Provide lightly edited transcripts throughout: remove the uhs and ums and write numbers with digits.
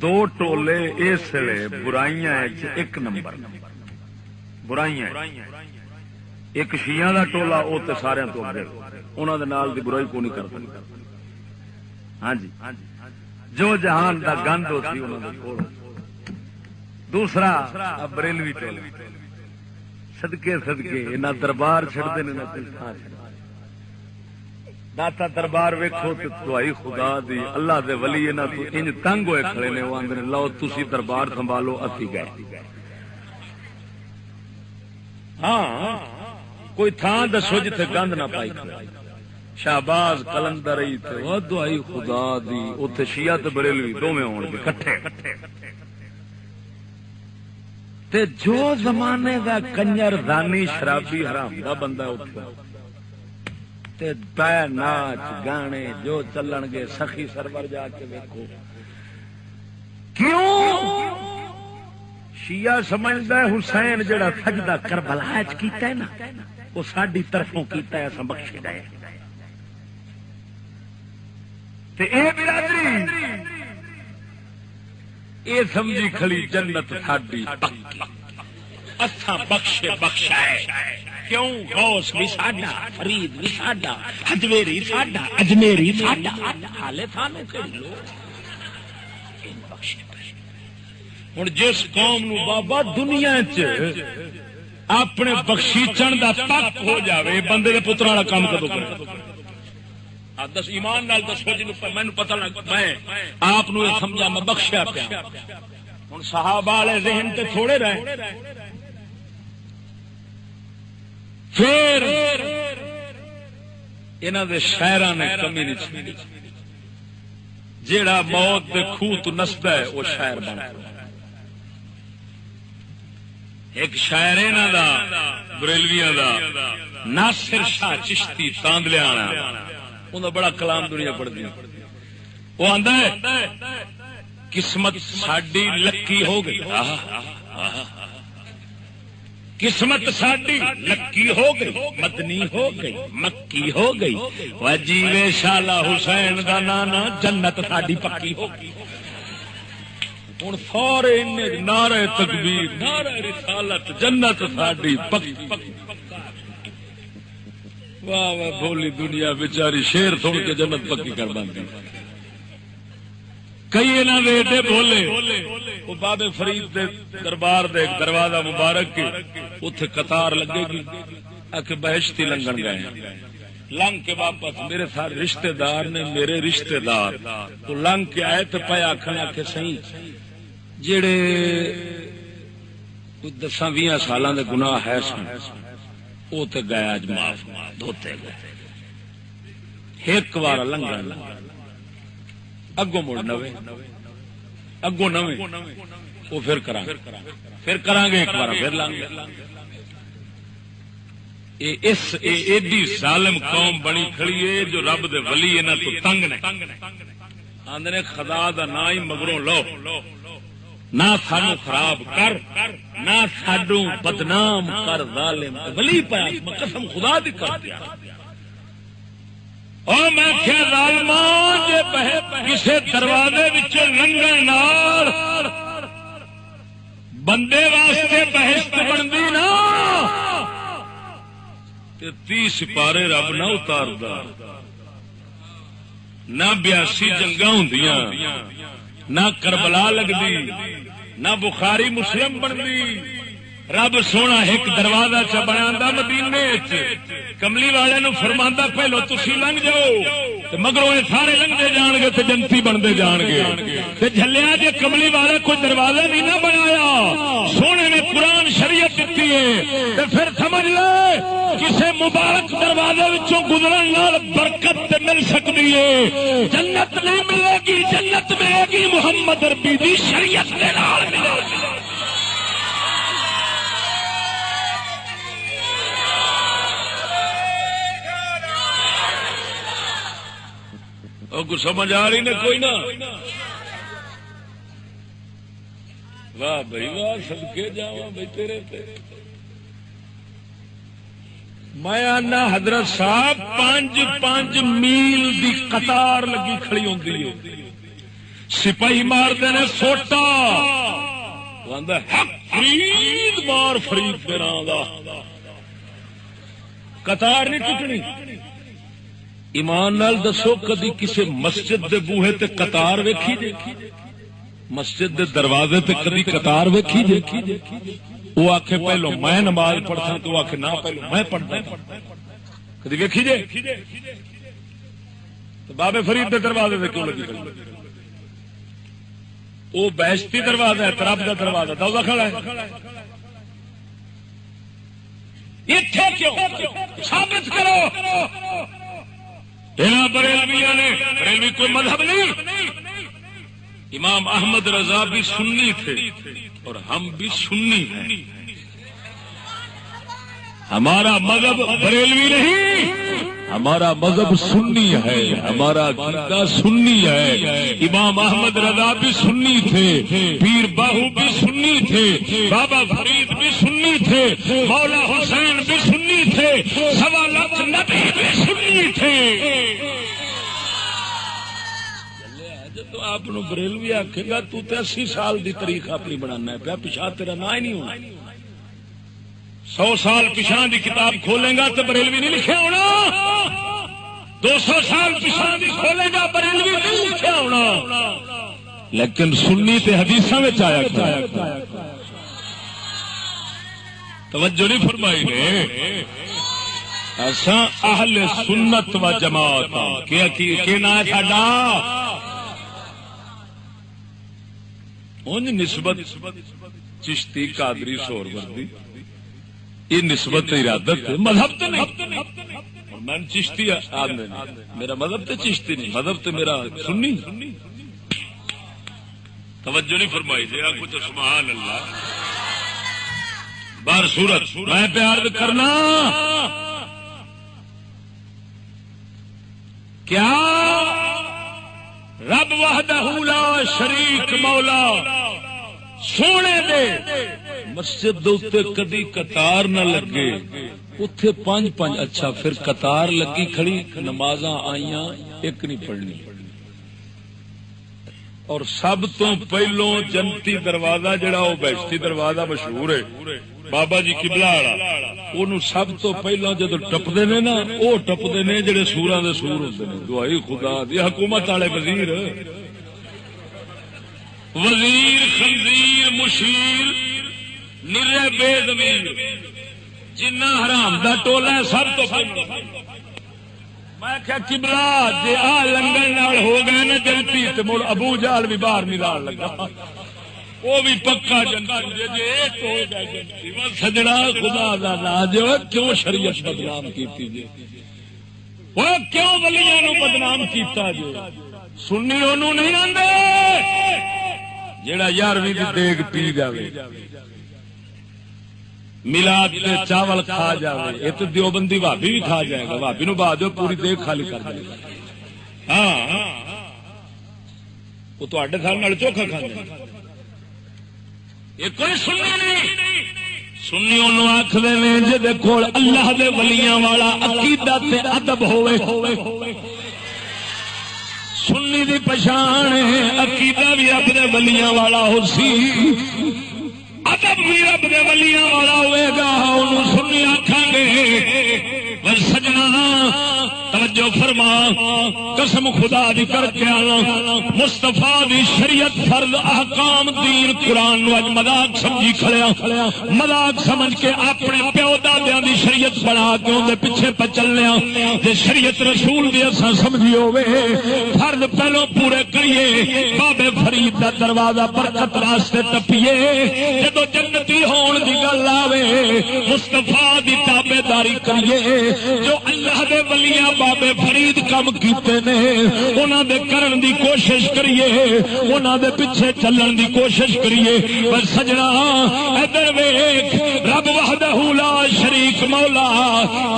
دو ٹولے اس لیے برائیاں ایک نمبر برائیاں ایک شیعہ دا ٹولا وہ تو سارے تو اگے انہوں دے نال دی برائی کو نہیں کرتا ہاں جی جو جہان دا گند ہوتی انہوں دے کول دوسرا بریلوی ٹولا صدقے صدقے انہاں دربار چھڑدے نے نہ داتا دربار ویکھو تے دعائی خدا دی اللہ دے ولی انہاں تو انج تنگ ہوئے کھڑے نے وہ آندے لو تسی دربار سنبھالو اسی گئے ہاں کوئی تھان دسو جتھے گند نہ پائی شہباز کلندر تے دعائی خدا دی اوتھے شیعہ تے بریلوی دوویں ہون گے اکٹھے تے جو زمانے دا کنجر زانی شرابی حرام دا بندہ اوتھے تے پے ناچ گانے جو چلن گے سخی سرور جا کے ویکھو کیوں شیعہ سمجھدا ہے حسین جڑا سجدہ کربلا وچ کیتا ہے نا وہ ساڈی طرفوں کیتا ہے اساں بخشے گئے تے اے برادری اے سمجھی کھڑی جنت ساڈی پکی اساں بخشے بخشائے کیوں غوث بھی ساڈا فرید بھی ساڈا حجویری ساڈا اجمیری ساڈا حالے سانو کہڑی لو بخشے ہن جس قوم نو بابا دنیا چ اپنے بخشیچن دا پک ہو جاوے بندے دے پتر والا کام کدو کرے دس ایمان نال دسو جنوں مینوں پتہ لگ میں آپ نو یہ سمجھا میں بخشیا پیا ہن صحابہ والے ذہن تے تھوڑے رہے پھر انہاں دے شاعراں نے کمی نہیں چھڈی جیڑا موت دے خوہ تو نسدا ہے وہ شاعر بندا ایک شاعر انہاں دا بریلویاں دا ناصر شاہ چشتی تاندلیاں انہاں بڑا کلام دنیا پڑھدی وہ آندا ہے قسمت ساڈی لکی ہو گئی قسمت ساڈی لکی ہو گئی مدنی ہو گئی مکی ہو گئی وجیوے شالا حسین دا نانا جنت ساڈی پکی ہو گئی ہن سارے نعرہ تکبیر نعرہ رسالت جنت ساڈی پکی واہ واہ بولی دنیا بیچاری شیر سن کے جنت پکی کر باندھی کئی انہاں دے ایڈے بولے وہ بابے فرید دے دربار دے دروازہ مبارک کے اوتھے قطار لگے گی کہ بہشتی لنگن گئے لنگ کے واپس میرے سارے رشتہ دار نے میرے رشتہ دار تو لنگ کے آئے تو پے آکھنا کہ صحیح جڑے 10-20 سالاں دے گناہ ہے سن او تے گئے اج معاف دھوتے گئے ایک بار لنگن اگوں مڑ نویں اگوں نویں وہ پھر کریں گے ایک بار پھر لیں گے اس ایڈی ظالم قوم بنی کھڑی ہے جو رب دے ولی انہاں تو تنگ نے آندے نے خدا دا نا ہی مگروں لو نہ سانو خراب کر نہ ساڈوں بدنام کر ظالم ولی پایا قسم خدا دی کر دیا اور میں کیا ظالمان جے کسے دروازے وچ لنگن نال بندے واسطے بہشت بندی نا تے 30 سپارے رب نہ اتاردا نہ 82 جنگاں ہوندیاں نہ کربلا لگدی نہ بخاری مسلم بنتی رب سونا ایک دروازہ چ بنا مدینے کملی والے نو فرماندا پہلو تسی لنگ جاؤ مگروں یہ سارے لنگتے جان گے تو جنتی بنتے جان گے جھلیا جی کملی والے کوئی دروازہ نہیں نہ بنایا سونے نے قرآن شریعت دیتی ہے تو پھر سمجھ لے کسے مبارک دروازے وچوں گزرن نال برکت مل سکتی ہے جنت نہیں ملے گی جنت ملے گی محمد عربی دی شریعت دے نال ملے گی سمجھ آ رہی نے کوئی نہ واہ بھائی واہ صدقے جاواں بھائی تیرے تے میں آنا حضرت صاحب 5 میل دی قطار لگی کھڑی ہوندی ہے سپاہی مار دینے سوٹا فرید مار فرید تیرا دا قطار نہیں ٹوٹنی. ایمان نال دسو کدی کسی مسجد دے بوہے تے قطار ویکھی جے؟ مسجد دے دروازے تے کدی قطار ویکھی جے؟ وہ آکھے پہلو میں نماز پڑھتا تو آکھے نہ پہلو میں پڑھتا. کدی ویکھی جے؟ تو بابے فرید دے دروازے تے کیوں لگی کھڑی؟ وہ بیشتی دروازہ ہے، رب دا دروازہ دوزخ کھڑا ہے. اتھے کیوں؟ ثابت کرو. بریلوی کوئی مذہب نہیں. امام احمد رضا بھی سنی تھے اور ہم بھی سنی ہیں. ہمارا مذہب بریلوی نہیں، ہمارا مذہب سنی ہے، ہمارا عقیدہ سنی ہے. امام احمد رضا بھی سنی تھے، پیر باہو بھی سنی تھے، بابا فرید بھی سنی تھے، مولا حسین بھی سنی تھے، 1.25 لاکھ نبی بھی سنی تھے. تو آپ بریلوی آکھے گا تو 80 سال دی تاریخ اپنی بنانا ہے پیا، پچھا تیرا نہ ہی نہیں ہونا. 100 سال پچھا دی کتاب کھولیں گا تو بریلوی نہیں لکھا ہونا. 200 سال پچھا دی کھولیں گا بریلوی نہیں لکھا ہونا. لیکن سنی تے حدیثاں وچ آیا توجہ نہیں فرمائی نے. اساں اہل سنت و جماعت کہ نہ ہے ساڈا. ان نسبت چشتی قادری سہروردی یہ نسبت ارادت مذہب تو نہیں. میں چشتی آدمی میرا مذہب تو چشتی نہیں، مذہب تو میرا سنی. توجہ نہیں فرمائی جی کچھ سبحان اللہ. بار صورت میں پیار کرنا کیا رب وحدہ لا شریک مولا سونے دے مسجد دے کدی قطار نہ لگے اتے 5-5. اچھا پھر قطار لگی کھڑی نمازاں آئیاں ایک نہیں پڑھنی. اور سب تو پہلو جنتی دروازہ جڑا وہ بیشتی دروازہ مشہور ہے بابا جی قبلہ والا، اونوں سب تو پہلو جدو ٹپدے نے نا وہ ٹپدے نے جڑے سوراں دے سور ہوندے نے. دعائی خدا دی حکومت والے وزیر خنزیر مشیر نرے بے ضمیر جنہ حرام دا ٹولا ہے سب تو پہلو. میں کیا قبلہ جے آ لنگن نال ہو گئے نا جنتی تے مڑ ابو جہل بھی باہر نہیں لان لگا. وہ بھی پکا جنتی جی ایک ہو گئے جنتی. سجڑا خدا دا لاج کیوں شریعت بدنام کیتی جی؟ وہ کیوں ولیاں نو بدنام کیتا جی؟ سنی انہوں نہیں آندے جیڑا 11ویں دی دیگ پی جاوے میلاد تے چاول کھا جاوے. یہ تو دیوبندی بھابی بھی کھا جائے گا. بھابی نو بعد پوری دیگ خالی کر دے گا. ہاں وہ تواڈے سال نال چوکھا کھاندے. یہ کوئی سنی نہیں. سنی انہوں آکھدے نے جے کول اللہ دے ولیاں والا عقیدہ تے ادب ہوئے. سنی دی پہچان ہے عقیدہ بھی رب دے ولیاں والا ہو سی، ادب بھی رب دے ولیاں والا ہوئے گا. انہوں سنی آکھاں گے. پر سجنا توجہ فرما قسم خدا دی کر کے مصطفیٰ دی شریعت فرض احکام دین قرآن نو اج مذاق سمجھی کھڑیا. مذاق سمجھ کے اپنے پیو دادیاں دی شریعت بنا کے اون دے پیچھے پہ چلنے تے شریعت رسول دی اساں سمجھی ہوے فرض پہلو پورے کریے. بابے فرید دا دروازہ برکت واسطے ٹپیے. جدو جنتی ہون دی گل آوے مصطفیٰ دی تابعداری کریے. جو اللہ دے ولیاں بابے فرید کم کیتے نے انہاں دے کرن دی کوشش کریے، انہاں دے پیچھے چلن دی کوشش کریے. پر سجنا ادھر ویکھ رب وحدہ لا شریک مولا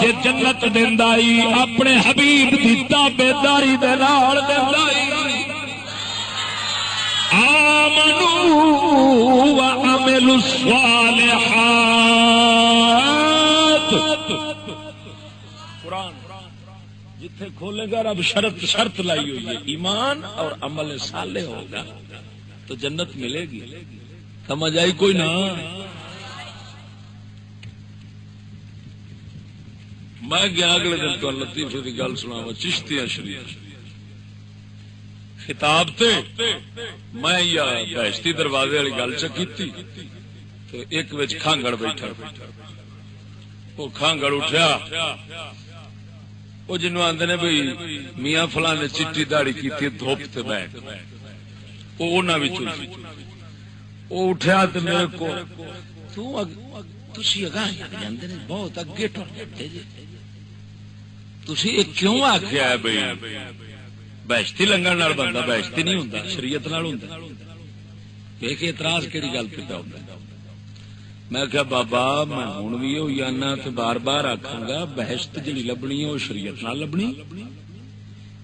جے جنت دیندا ای اپنے حبیب دی تابعداری دے نال دیندا ای. آمنوا وعملوا الصالحات. جتھے کھولے گا رب شرط لائی ہوئی ہے ایمان اور عمل صالح ہوگا تو جنت ملے گی. سمجھ آئی کوئی نہ؟ میں گیا اگلے دن تو لطیفے کی گل سنا چشتیاں شریف خطاب تے میں یا بہشتی دروازے والی گل چکی تو ایک وچ کھانگڑ بیٹھا وہ کھانگڑ اٹھیا وہ جنوں آندے نے بھئی میاں فلاں نے چٹی داڑھی کیتی دھوپ تے بیٹھ وہ انہاں وچوں وہ اٹھیا تے میرے کو تسی اگاں جاندے نے بہت اگے ٹر جاندے جی تسی یہ کیوں آکھیا ہے بھئی بہشتی لنگن نال بندہ بہشتی نہیں ہوندا شریعت نال ہوندا ایک اعتراض کیڑی گل پہ پیا ہوندا. میں کہا بابا میں ہن وی ہوئی آنا تے بار بار آکھاں گا بہشت جڑی لبنی ہے وہ شریعت نال لبنی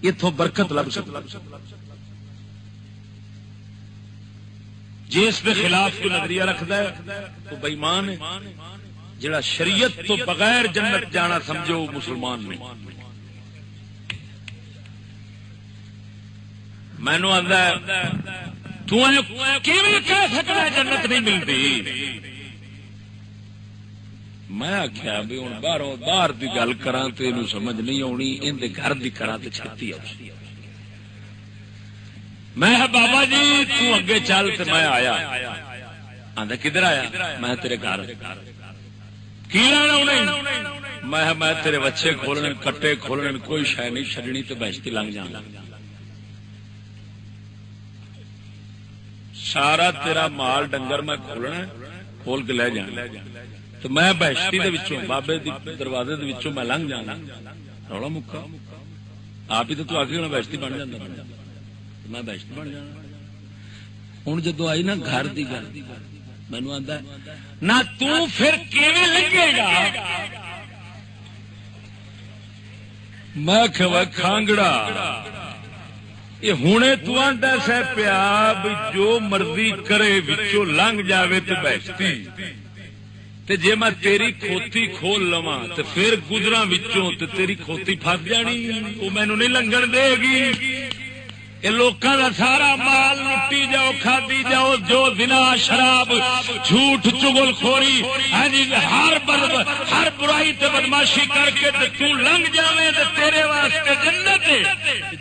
ایتھوں برکت لب سکتی جس دے خلاف کوئی نظریہ رکھدا ہے تو بے ایمان ہے جڑا شریعت تو بغیر جنت جانا سمجھو مسلمان نہیں. مینوں آندا ہے تو کیویں کہہ سکدا ہے جنت نہیں ملدی. میں آخیا بھی ہوں باہر دی گل کراں تے اینوں سمجھ نہیں آنی اندے گھر دی کراں تے چھتی آؤ. میں بابا جی تو اگے چل تے میں آیا آندا کدھر آیا میں تیرے گھر کی لینا انہیں میں تیرے بچے کھولنے کٹے کھولنے کوئی شے نہیں چھڈنی تے بہشتی لنگ جانا سارا تیرا مال ڈنگر میں کھولنا کھول کے لے جانا تو میں بہشتی دے وچوں بابے دی دروازے دے وچوں میں لنگ جانا رولا مکا آپ ہی تو آخری ہونا بہشتی بن جانا میں بہشتی بن جانا. ہوں جدو آئی نا گھر دی گل مینوں آندا نہ تو پھر کیویں لنگے گا. میں کہ کھانگڑا یہ ہنے تو آندا سہ پیا بھی جو مرضی کرے وچوں لنگ جاوے تے بہشتی تے جے میں تیری کھوتی کھول لواں تے پھر گزراں وچوں تے تیری کھوتی پھس جانی او مینوں نہیں لنگن دے گی. یہ لوکاں دا سارا مال لٹی جاؤ کھادی جاؤ جو زنا شراب جھوٹ چغل خوری ہر برائی تے بدماشی کر کے تے تو لنگ جاویں تے تیرے واسطے جنت ہے.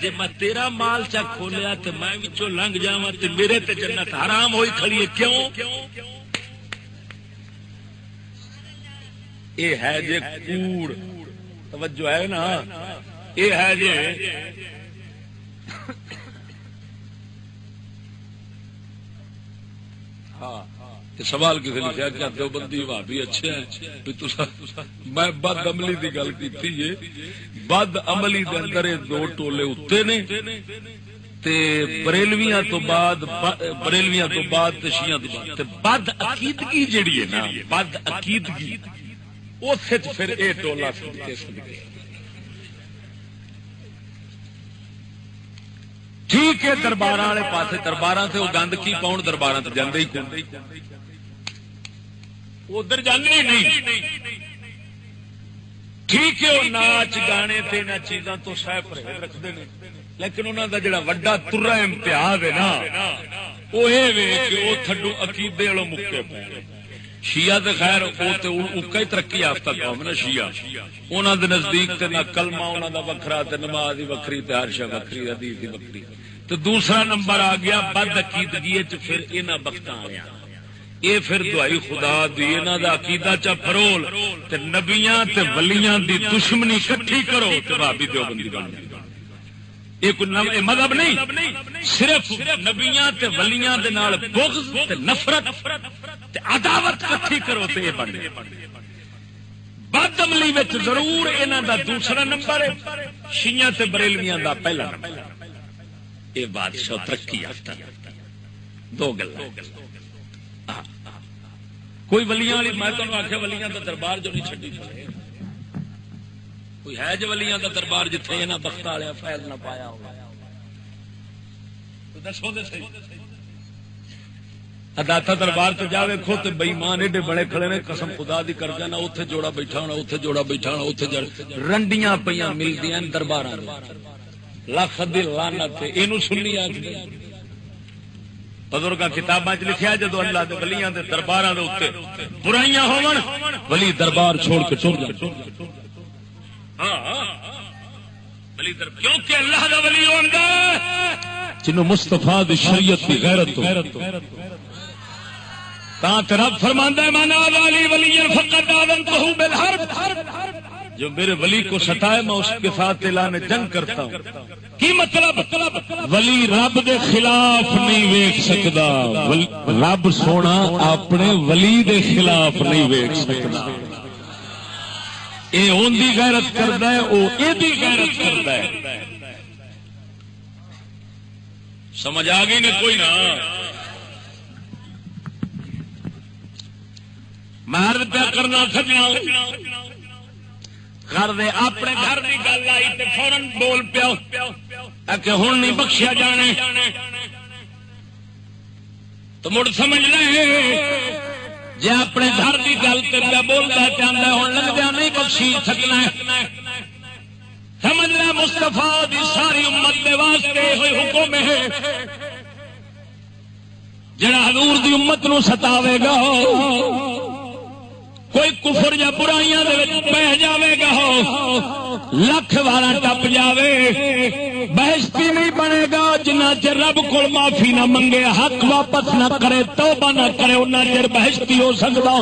جے میں تیرا مال چا کھولیا تے میں وچوں لنگ جاواں تے میرے تے جنت حرام ہوئی کھڑی ہے. کیوں؟ اے ہے جے کوڑ توجہ ہے نا اے ہے جے سوال کسی نے کیا کیا دیوبندی بھابی اچھے ہیں میں بد عملی دی گل کی بد عملی دے اندر دو ٹولے اتے نے تے بریلویاں تو بعد شیعہ تو بعد بد عقیدگی جڑی ہے نا بد عقیدگی اس پھر اے ٹولا ٹھیک ہے. دربار والے پاس دربار سے وہ گند کی پاؤن دربار سے جانے ہی ادھر جانے ہی نہیں. ٹھیک ہے وہ ناچ گانے تے انہاں چیزاں تو سہ پرہیز رکھتے ہیں لیکن انہاں دا جڑا وڈا ترا امتیاز ہے نا وہ یہ کہ وہ تھڈو عقیدے والوں مکے پے. شیعہ تے خیر وہ تے اکا ہی ترقی یافتہ قوم نا شیعہ انہاں دے نزدیک تے نہ کلمہ انہاں دا وکھرا تے نماز ہی وکھری تے ہر شے وکھری حدیث ہی وکھری. تو دوسرا نمبر آ گیا بد عقیدگی پھر انہاں بختاں آیا یہ پھر دعائی خدا دی انہاں دا عقیدہ چا پھرول تے نبیاں تے ولیاں دی دشمنی اکٹھی کرو تے بھابی دیوبندی بن جائے. یہ کوئی مذہب نہیں صرف نبیاں تے ولیاں دے نال بغض تے نفرت تے عداوت اکٹھی کرو تے یہ بن جائے. بد عملی وچ ضرور انہاں دا دوسرا نمبر ہے شیعہ تے بریلویاں دا پہلا نمبر. یہ بادشاہ ترقی یافتہ دو گلاں کوئی ولیاں والی میں تمہیں آخیا ولیاں دا دربار جو نہیں چھڈی کوئی ہے جو ولیاں دا دربار جتھے انہاں بخت والے فیض نہ پایا ہو دسو دے صحیح. داتا دربار سے جا ویکھو تے بے ایمان ایڈے بڑے کھڑے نے قسم خدا دی کر جانا اوتھے جوڑا بیٹھا ہونا اوتھے جوڑا بیٹھا ہونا اوتھے رنڈیاں پیاں ملدیاں درباراں لاکھ دی لعنت ہے اینو سنی آکھدے بزرگاں کتاباں وچ لکھیا جدوں اللہ دے ولیاں دے درباراں دے اوتے برائیاں ہون ولی دربار چھوڑ کے ٹر جاندے ہاں ولی دربار کیونکہ اللہ دا ولی ہوندا جنوں مصطفیٰ دی شریعت دی غیرت رب فرماندا ہے من علی ولی فقد آذنتہ بالحرب جو میرے ولی کو ستائے میں اس کے ساتھ اعلان جنگ کرتا ہوں کی مطلب ولی رب دے خلاف نہیں ویکھ سکدا رب سونا اپنے ولی دے خلاف نہیں ویکھ سکدا اے اون دی غیرت کردا ہے او اے دی غیرت کردا ہے سمجھ آ گئی نے کوئی نہ مرد پہ کرنا سجنا گھر دے اپنے گھر کی گل آئی تے فورن بول پیا کہ ہوں نہیں بخشیا جانے تو مڑ سمجھ لے جی اپنے گھر کی گل پہ بولتا چاہتا ہوں لگدیا نہیں بخشی سکنا سمجھ لے مصطفیٰ دی ساری امت دے واسطے ہوئی حکم ہے جڑا حضور دی امت نو ستاوے گا کوئی کفر یا برائیاں دے وچ پہ جاوے گا لکھ والا ٹپ جاوے بہشتی نہیں بنے گا جنہ چر رب کو معافی نہ منگے حق واپس نہ کرے توبہ نہ کرے انہاں چر بہشتی ہو سکدا